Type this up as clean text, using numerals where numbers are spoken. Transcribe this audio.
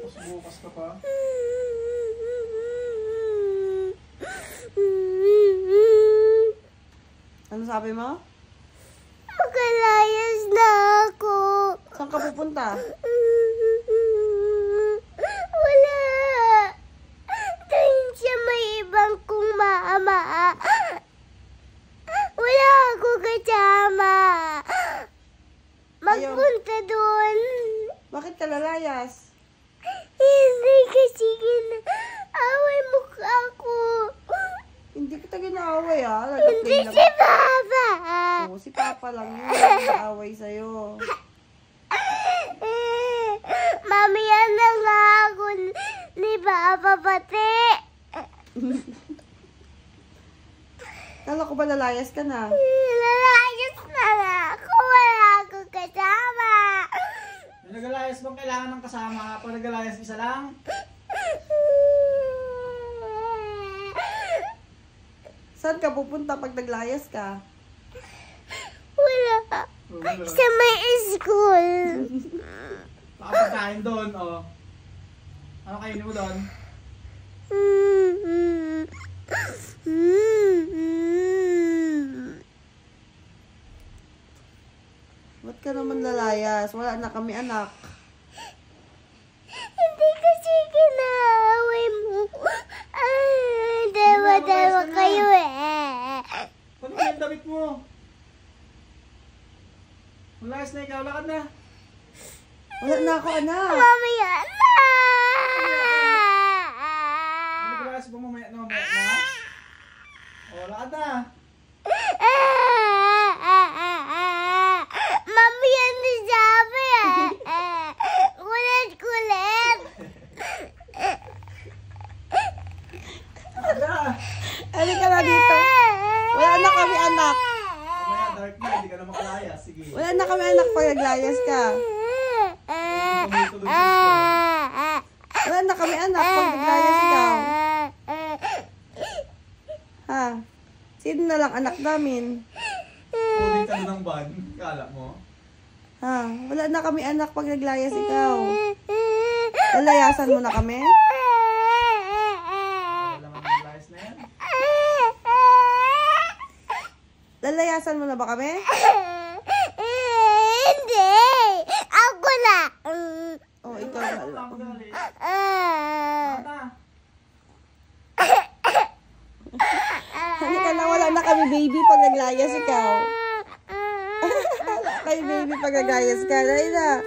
Bukas ka pa. Ano sabi mo? Makalayas na ako. Saan ka pupunta? Wala. Doon siya may ibang kong mama. Wala ako kasama. Magpunta doon. Bakit ka lalayas? Hindi kasi away mo ako. Hindi kita ginaaway Hindi si Papa. Oo, si Papa lang yun. Ginaaway sa'yo. Mamaya na nga ako ni Papa pati. Kala ko ba lalayas ka na? Lalayas na ako. Wala ako kasama. May nagalayas bang kailangan ng kasama? Pag nagalayas isa lang? Saan ka pupunta pag naglayas ka? Wala. Sa may school. Nakapagkain doon, oh. Ano kainin mo doon? Ba't ka naman lalayas? Wala na kami anak. Hindi kasi kinaaway mo. Dawa-dawa kayo eh. Ano yung damit mo? Malayas na ikaw, lakad na. Wala na ako anak. Mamaya na. Ano nagalayas ba mamaya na mamaya na? Oh, lakad na. Mamaya na sabi kulit-kulit. Lakad na. Halika na dito. Wala na kami anak. Mamaya dark na, hindi ka na makalayas. Sige. Wala na kami anak pag naglayas ka. Wala na kami anak pag naglayas ikaw. Ha? Sino na lang anak namin? Kunin ka na ng van, kala mo. Ha? Wala na kami anak pag naglayas ikaw. Lalayasan mo na kami? Wala naman nagalayas na yan. Lalayasan mo na ba kami? Hindi. Ako na. Oh, ikaw na lang. Lakad na. Halika na, wala na kami baby pag naglayas ikaw. Wala kami baby pag naglayas ka. Dahil na.